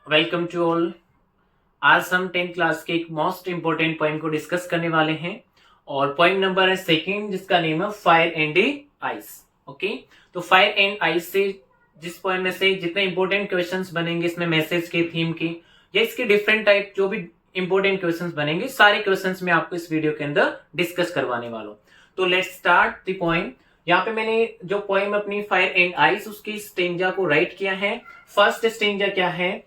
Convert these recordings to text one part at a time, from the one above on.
Welcome to all. आज हम 10th class के एक मोस्ट इंपोर्टेंट पॉइंट को डिस्कस करने वाले हैं और पॉइंट नंबर है सेकंड, जिसका नेम है फायर एंड आइस। ओके, तो फायर एंड आइस से जिस पॉइंट में से जितने इंपोर्टेंट क्वेश्चंस बनेंगे इसमें मैसेज के, थीम के या इसके डिफरेंट टाइप जो भी इंपोर्टेंट क्वेश्चंस बनेंगे, सारे क्वेश्चंस मैं आपको इस वीडियो के अंदर डिस्कस करवाने वाला हूं। तो लेट्स स्टार्ट द पॉइंट। यहाँ पे मैंने जो पोएम अपनी फायर एंड आइस उसकी स्टेंजा को राइट किया है। फर्स्ट स्टेंजा क्या है?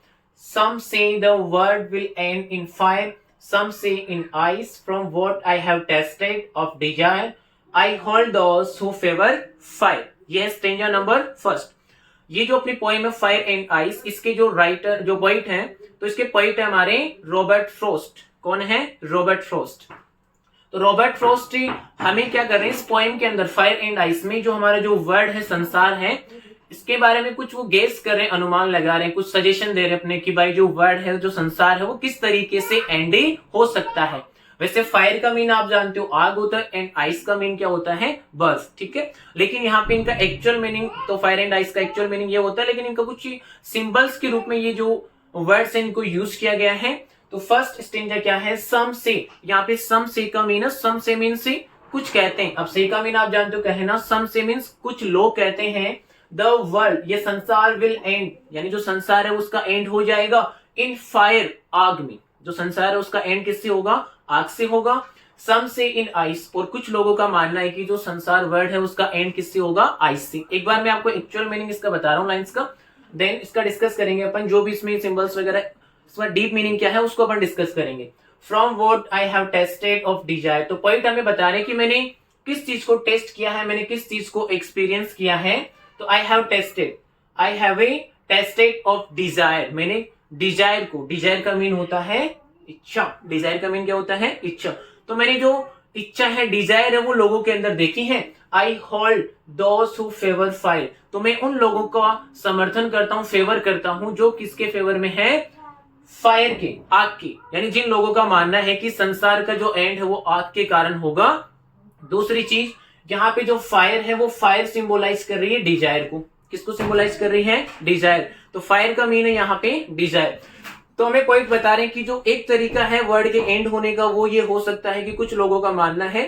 Some say the world will end in fire, some say in ice. From what I have tasted of desire, I hold those who favor fire. यह stanza number first. ये जो अपनी poem है fire and ice, इसके जो writer जो poet हैं, तो इसके पोइट है हमारे रॉबर्ट फ्रॉस्ट। कौन है? Robert Frost. तो रॉबर्ट फ्रॉस्ट हमें क्या कर रहे हैं इस पोएम के अंदर फायर एंड आइस में, जो हमारा जो वर्ड है, संसार है, इसके बारे में कुछ वो गेस कर रहे हैं, अनुमान लगा रहे हैं, कुछ सजेशन दे रहे हैं अपने कि भाई जो वर्ड है, जो संसार है, वो किस तरीके से एंड हो सकता है। वैसे फायर का मीन आप जानते हो आग होता है एंड आइस का मीन क्या होता है? बर्फ। ठीक है, लेकिन यहाँ पे इनका एक्चुअल मीनिंग, तो फायर एंड आइस का एक्चुअल मीनिंग ये होता है, लेकिन इनका कुछ सिंबल्स के रूप में ये जो वर्ड्स है इनको यूज किया गया है। तो फर्स्ट स्टेंजा क्या है? सम से। यहाँ पे सम से का मीन, सम से मीन से कुछ कहते हैं। अब से का मीन आप जानते हो कहना, सम से मीन्स कुछ लोग कहते हैं द वर्ल्ड, ये संसार विल एंड, यानी जो संसार है उसका एंड हो जाएगा इन फायर, आग में। जो संसार है उसका एंड किससे होगा? आग से होगा। सम से इन आइस, और कुछ लोगों का मानना है कि जो संसार वर्ल्ड है उसका एंड किससे होगा? आइस से। एक बार मैं आपको एक्चुअल मीनिंग इसका बता रहा हूँ लाइन्स का, देन इसका डिस्कस करेंगे अपन। जो भी इसमें सिंबल्स वगैरह, इसका डीप मीनिंग क्या है उसको अपन डिस्कस करेंगे। From what I have tested of desire, तो पॉइंट हमें बता रहे हैं कि मैंने किस चीज को टेस्ट किया है, मैंने किस चीज को एक्सपीरियंस किया है। तो I have a tested of desire, मैंने डिजायर को, डिजायर का मीन होता है इच्छा, डिजायर का मीन क्या होता है? इच्छा। तो मैंने जो इच्छा है, डिजायर है, वो लोगों के अंदर देखी है। I hold those who favour fire, तो मैं उन लोगों का समर्थन करता हूं, फेवर करता हूं, जो किसके फेवर में है? फायर के, आग के। यानी जिन लोगों का मानना है कि संसार का जो एंड है वो आग के कारण होगा। दूसरी चीज, यहाँ पे जो फायर है वो फायर सिंबोलाइज कर रही है डिजायर को। किसको सिंबोलाइज कर रही है? डिजायर। तो फायर का मीन है यहाँ पे डिजायर। तो हमें पॉइंट बता रहे हैं कि जो एक तरीका है वर्ड के एंड होने का, वो ये हो सकता है कि कुछ लोगों का मानना है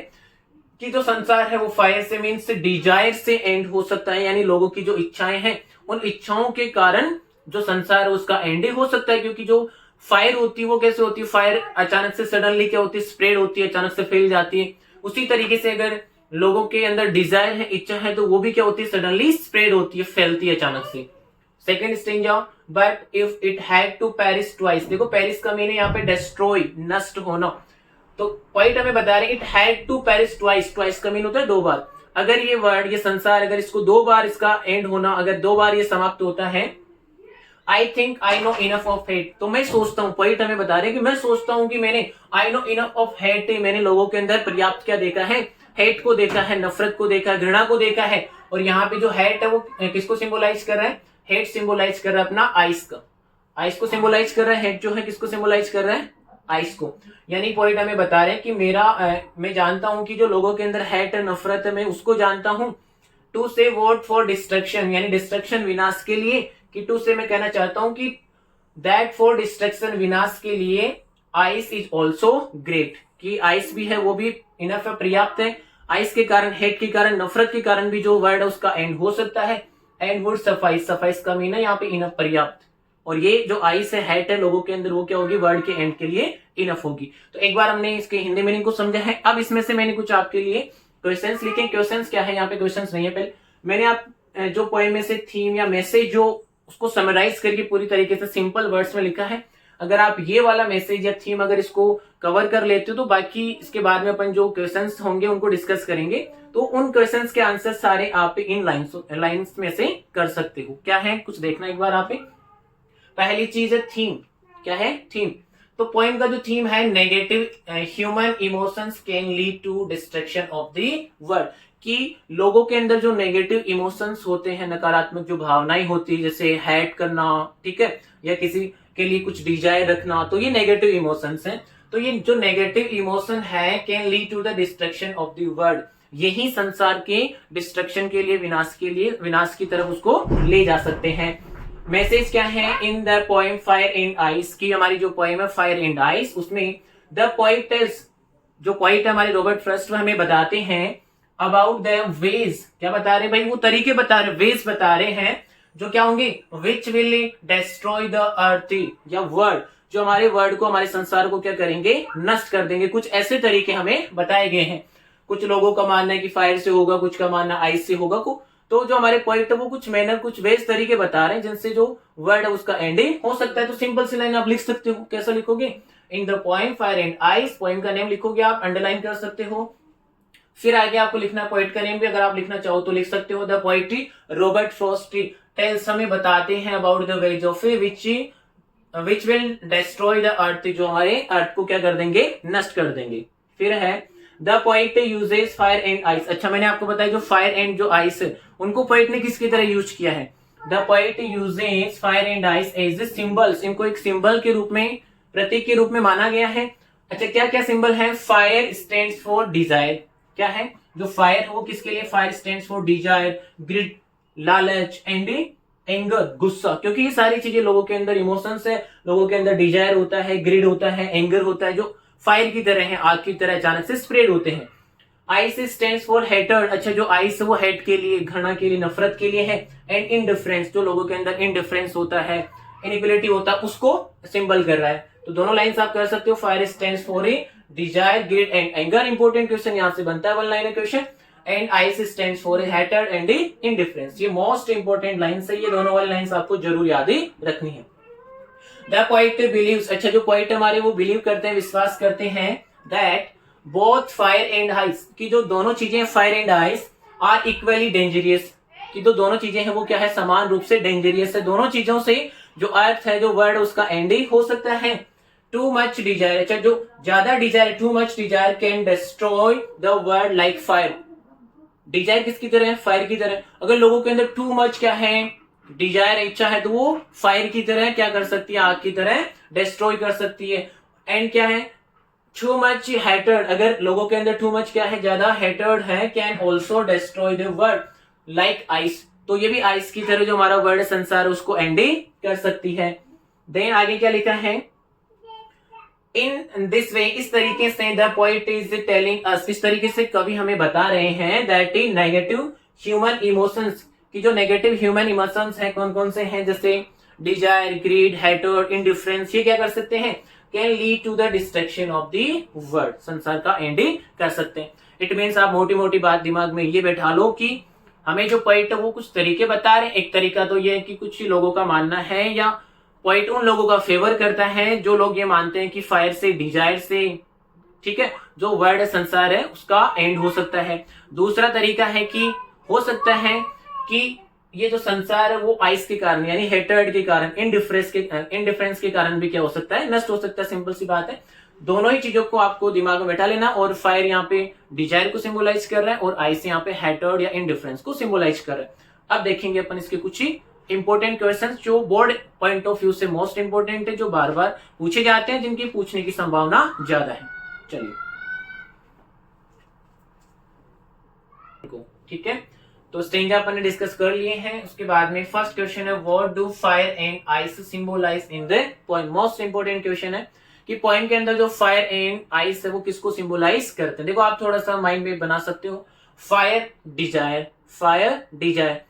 कि जो संसार है वो फायर से मीन्स डिजायर से एंड हो सकता है, यानी लोगों की जो इच्छाएं हैं उन इच्छाओं के कारण जो संसार है उसका एंड हो सकता है। क्योंकि जो फायर होती है वो कैसे होती है? फायर अचानक से सडनली क्या होती है? स्प्रेड होती है, अचानक से फैल जाती है। उसी तरीके से अगर लोगों के अंदर डिजायर है, इच्छा है, तो वो भी क्या होती है? सडनली स्प्रेड होती है, फैलती है अचानक से। Second stanza, but if it had to perish twice, देखो पेरिश का मीन है यहाँ पे डिस्ट्रॉय, नष्ट होना। तो पॉइंट हमें बता रहे it had to perish twice, twice का मीन होता है दो बार। अगर ये वर्ड, ये संसार, अगर इसको दो बार इसका एंड होना, अगर दो बार ये समाप्त होता है, I think I know enough of hate, तो मैं सोचता हूं, पॉइंट हमें बता रहे कि मैं सोचता हूं कि मैंने I know enough of hate, मैंने लोगों के अंदर पर्याप्त क्या देखा है? हेट को देखा है, नफरत को देखा है, घृणा को देखा है। और यहाँ पे जो हेट है वो किसको सिंबोलाइज कर रहा है? हेट सिंबोलाइज कर रहा है अपना आइस का, आइस को सिंबोलाइज कर रहा है। हेट जो है किसको सिंबोलाइज कर रहा है? आइस को। यानी पॉइंट हमें बता रहे हैं कि मैं जानता हूं कि जो लोगों के अंदर हेट है, नफरत है, मैं उसको जानता हूं। टू से वॉट फॉर डिस्ट्रक्शन, यानी डिस्ट्रक्शन, विनाश के लिए। कि टू से मैं कहना चाहता हूं कि दैट फॉर डिस्ट्रक्शन, विनाश के लिए, आइस इज ऑल्सो ग्रेट, कि आइस भी है वो भी इनफ है, पर्याप्त है। आइस के कारण, हेट के कारण, नफरत के कारण भी जो वर्ड है उसका एंड हो सकता है। एंड वुड सफाइस, सफाइस का मीन है यहाँ पे इनफ, पर्याप्त। और ये जो आइस है, हेट है लोगों के अंदर, वो क्या होगी? वर्ड के एंड के लिए इनफ होगी। तो एक बार हमने इसके हिंदी मीनिंग को समझा है। अब इसमें से मैंने कुछ आपके लिए क्वेश्चंस लिखे। क्वेश्चंस क्या है? यहाँ पे क्वेश्चंस नहीं है। पहले मैंने आप जो पोएम में से थीम या मैसेज जो उसको समराइज करके पूरी तरीके से सिंपल वर्ड्स में लिखा है। अगर आप ये वाला मैसेज या थीम अगर इसको कवर कर लेते हो, तो बाकी इसके बाद में अपन जो क्वेश्चंस होंगे उनको डिस्कस करेंगे। तो उन क्वेश्चंस के आंसर सारे आप इन लाइंस में से कर सकते हो। क्या है कुछ देखना एक बार आप। पहली चीज है थीम। क्या है? थीम। तो पोएम का जो थीम है, negative human emotions can lead to destruction of the world, कि लोगों के अंदर जो नेगेटिव इमोशंस होते हैं, नकारात्मक जो भावनाएं होती है, जैसे हैट करना, ठीक है, या किसी के लिए कुछ डिजायर रखना, तो ये नेगेटिव इमोशंस हैं। तो ये जो नेगेटिव इमोशन है can lead to the destruction of the world, यही संसार के डिस्ट्रक्शन के लिए, विनाश की तरफ उसको ले जा सकते हैं। मैसेज क्या है इन the poem fire and ice की, हमारी जो पोएम है फायर एंड आइस, उसमें द पोइट टेल्स, जो पोइट है हमारे रॉबर्ट फ्रॉस्ट, वो हमें बताते हैं अबाउट द वेज, क्या बता रहे हैं भाई, वो तरीके बता रहे, वेज बता रहे हैं जो क्या होंगे, विच विल डिस्ट्रॉय द अर्थ या वर्ल्ड, जो हमारे वर्ल्ड को, हमारे संसार को क्या करेंगे, नष्ट कर देंगे। कुछ ऐसे तरीके हमें बताए गए हैं। कुछ लोगों का मानना है कि फायर से होगा, कुछ का मानना आइस से होगा, तो जो हमारे पॉइंट है वो कुछ मैनर, कुछ वेज तरीके बता रहे हैं जिनसे जो वर्ड है उसका एंडिंग हो सकता है। तो सिंपल सी लाइन आप लिख सकते हो, कैसा लिखोगे, इन the poem fire and ice, poem का नेम लिखोगे आप, अंडरलाइन कर सकते हो। फिर आगे आपको लिखना पोइट का नेम भी, अगर आप लिखना चाहो तो लिख सकते हो। The poetry Robert Frost tells, हमें बताते हैं about the ways of which will destroy the earth, जो हमारे अर्थ को क्या कर देंगे, नष्ट कर देंगे। फिर है the poet uses fire and ice, अच्छा मैंने आपको बताया जो फायर एंड जो आइस है उनको पोइट ने किसकी तरह यूज किया है, the poet uses fire and ice as a symbols, इनको एक सिंबल के रूप में, प्रतीक के रूप में माना गया है। अच्छा क्या क्या सिंबल है, फायर स्टैंड्स फॉर डिजायर, क्या है जो फायर है वो किसके लिए, fire stands for Dzire, grid लालच, एंड एंगर गुस्सा, क्योंकि ये सारी चीजें लोगों के अंदर इमोशंस है, लोगों के अंदर डिजायर होता है, ग्रिड होता है, एंगर होता है, जो फायर की तरह है, आग की तरह अचानक से स्प्रेड होते हैं। आइस स्टैंड्स फॉर हेटर्ड, अच्छा जो आइस है वो हेट के लिए, घृणा के लिए, नफरत के लिए है। एंड इंडिफरेंस, जो लोगों के अंदर इंडिफरेंस होता है, इनइक्वालिटी होता है, उसको सिंबल कर रहा है। तो दोनों लाइंस आप कर सकते हो, fire stands for a Dzire, grid and anger, important question यहां से बनता है, one line question. And ice stands for A hatred and indifference, ये मोस्ट इंपॉर्टेंट लाइंस है, ये दोनों वाली लाइंस आपको जरूर याद ही रखनी है। द पोइट बिलीव्स, अच्छा जो पोइट हमारे वो बिलीव करते हैं, विश्वास करते हैं that both fire and ice, की जो दोनों चीजें fire and ice are equally dangerous, की जो दोनों चीजें हैं वो क्या है, समान रूप से डेंजरियस है। दोनों चीजों से जो अर्थ है, जो वर्ड उसका एंडिंग हो सकता है। टू मच डिजायर, अच्छा जो ज्यादा desire, too much desire can destroy the world like fire, desire किसकी तरह है, फायर की तरह। अगर लोगों के अंदर टू मच क्या है, डिजायर, इच्छा है, तो वो फायर की तरह क्या कर सकती है, आग की तरह डिस्ट्रॉय कर सकती है। एंड क्या है, टू मच हेटर्ड, अगर लोगों के अंदर टू मच क्या है, ज्यादा हेटर्ड है, can also destroy the world like ice, तो ये भी आइस की तरह जो हमारा वर्ल्ड संसार उसको एंडिंग कर सकती है। देन आगे क्या लिखा है, इन दिस वे, इस तरीके से द पोइट इज टेलिंग अस, इस तरीके से कवि हमें बता रहे हैं that in negative human emotions, की जो नेगेटिव ह्यूमन इमोशंस हैं कौन कौन से हैं, जैसे डिजायर, ग्रीड, हेटर्ड, इंडिफरेंस, ये क्या कर सकते हैं, can lead to the destruction of the world, संसार का एंडिंग कर सकते हैं। इट मीन्स आप मोटी मोटी बात दिमाग में ये बैठा लो कि हमें जो पोइट है वो कुछ तरीके बता रहे हैं। एक तरीका तो ये है कि कुछ लोगों का मानना है, या पोइट उन लोगों का फेवर करता है जो लोग ये मानते हैं कि फायर से, डिजायर से, ठीक है, जो वर्ल्ड है, संसार है, उसका एंड हो सकता है। दूसरा तरीका है कि हो सकता है कि ये जो संसार है वो आइस के कारण, यानी हेटर्ड के कारण, इंडिफरेंस के कारण भी क्या हो सकता है, नष्ट हो सकता है। सिंपल सी बात है, दोनों ही चीजों को आपको दिमाग में बैठा लेना। और फायर यहाँ पे डिजायर को सिंबलाइज कर रहा है और आइस यहाँ पे हेटर्ड या इंडिफरेंस को सिंबलाइज कर रहा है। अब देखेंगे अपन इसके कुछ ही इंपॉर्टेंट क्वेश्चंस जो बोर्ड पॉइंट ऑफ व्यू से मोस्ट इंपॉर्टेंट है, जो बार बार पूछे जाते हैं, जिनकी पूछने की संभावना ज्यादा है। चलिए, ठीक है, तो स्ट्रेंजा अपन ने डिस्कस कर लिए हैं। उसके बाद में फर्स्ट क्वेश्चन है, what do fire and ice symbolize in the poem. Most important question है कि पोएम के अंदर जो फायर एंड आइस है वो किसको सिंबलाइज करते हैं। देखो आप थोड़ा सा माइंड में बना सकते हो, फायर डिजायर, फायर डिजायर,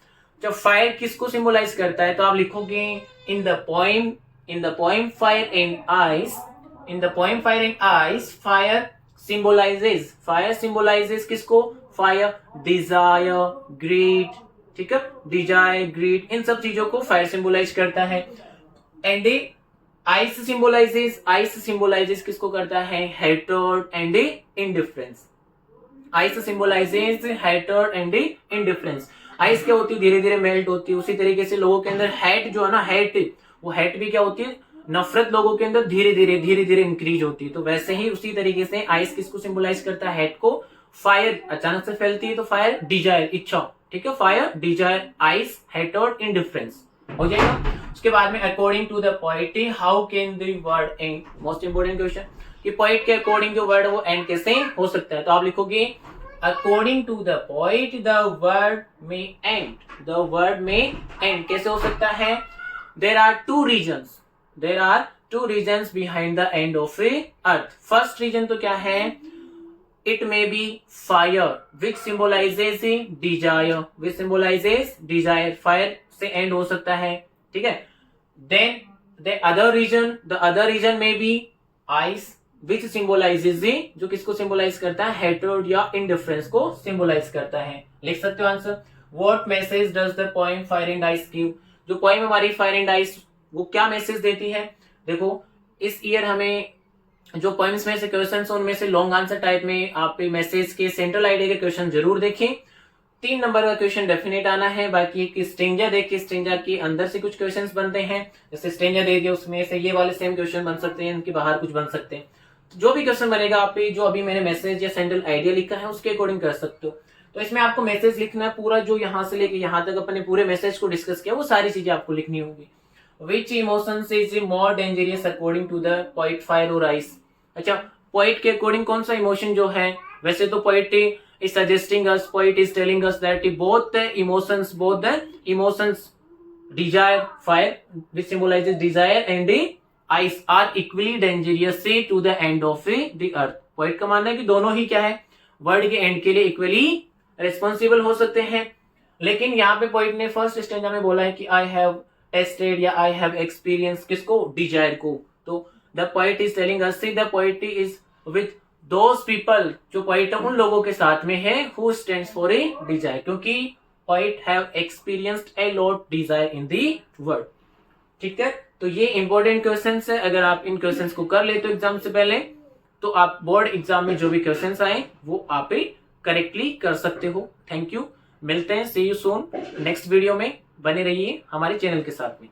जब फायर किसको सिंबलाइज करता है तो आप लिखोगे इन the poem fire and ice, in the poem fire and ice fire symbolizes किसको, फायर, डिजायर, ग्रीड, ठीक है, डिजायर, ग्रीड, इन सब चीजों को फायर सिंबलाइज करता है। एंड आइस सिंबलाइजेस किसको करता है, hatred and indifference. Ice symbolizes hatred and indifference. Ice क्या होती है, धीरे धीरे मेल्ट होती है। उसी तरीके से लोगों के अंदर हेट जो है ना, वो हेट भी क्या होती है, नफरत लोगों के अंदर धीरे धीरे इंक्रीज होती है। तो वैसे ही उसी तरीके से आइस किसको सिंबलाइज करता है, हेट को। फायर अचानक से फैलती है तो फायर डिजायर, इच्छा, ठीक है, fire desire, ice hatred, indifference हो जाएगा। उसके बाद में according to the poet how can the world end, most important question कि पोएट के अकॉर्डिंग जो वर्ड वो एंड कैसे हो सकता है। तो आप लिखोगे according to the poet the world में एंड, द वर्ड में एंड कैसे हो सकता है, there are two reasons behind the end of a earth. First reason तो क्या है, it may be fire which symbolises a desire, fire से एंड हो सकता है, ठीक है। Then the other reason may be ice which symbolises a, जो किसको सिंबलाइज करता है, हेट्रेड या इंडिफरेंस को सिंबलाइज करता है। लिख सकते हो answer. What message does the poem fire and ice give, जो पोएम हमारी फायर एंड आइस वो क्या मैसेज देती है। देखो इस ईयर हमें जो पोएम्स में से क्वेश्चन उनमें से लॉन्ग आंसर टाइप में आप मैसेज के सेंट्रल आइडिया के क्वेश्चन जरूर देखें। 3 नंबर का क्वेश्चन डेफिनेट आना है। बाकी एक स्ट्रेंजर देख के स्ट्रेंजर के अंदर से कुछ क्वेश्चंस बनते हैं, जैसे स्ट्रेंजर दे दिया उसमें से ये वाले सेम क्वेश्चन बन सकते हैं, इनके बाहर कुछ बन सकते हैं। तो जो भी क्वेश्चन बनेगा आप जो अभी मैंने मैसेज या सेंट्रल आइडिया लिखा है उसके अकॉर्डिंग कर सकते हो। तो इसमें आपको मैसेज लिखना है पूरा, जो यहाँ से लेके यहाँ तक अपने पूरे मैसेज को डिस्कस किया वो सारी चीजें आपको लिखनी होगी। Which emotions is more dangerous according to the poet, fire और आइस। अच्छा, पोएट के अकॉर्डिंग कौन सा इमोशन जो है, वैसे तो poet is suggesting us, poet is telling us that both the emotions desire, fire which symbolizes desire, and the ice are equally dangerous say to the end of the earth। poet का मानना है कि दोनों ही क्या है, world के and के लिए इक्वली रिस्पॉन्सिबल हो सकते हैं। लेकिन यहाँ पे पोइट ने फर्स्ट स्टेंजा में बोला है कि आई हैव टेस्टेड या आई हैव एक्सपीरियंस, किसको, डिजायर को। तो the poet is telling us, the poet is with those people, जो पोइट उन लोगों के साथ में है who stands for a desire, क्योंकि poet have experienced a lot desire in the world. ठीक है, तो ये इंपॉर्टेंट क्वेश्चंस है। अगर आप इन क्वेश्चंस को कर लेते हो एग्जाम से पहले, तो आप बोर्ड एग्जाम में जो भी क्वेश्चंस आए वो आप करेक्टली कर सकते हो। थैंक यू, मिलते हैं, सी यू सून नेक्स्ट वीडियो में। बने रहिए हमारे चैनल के साथ में।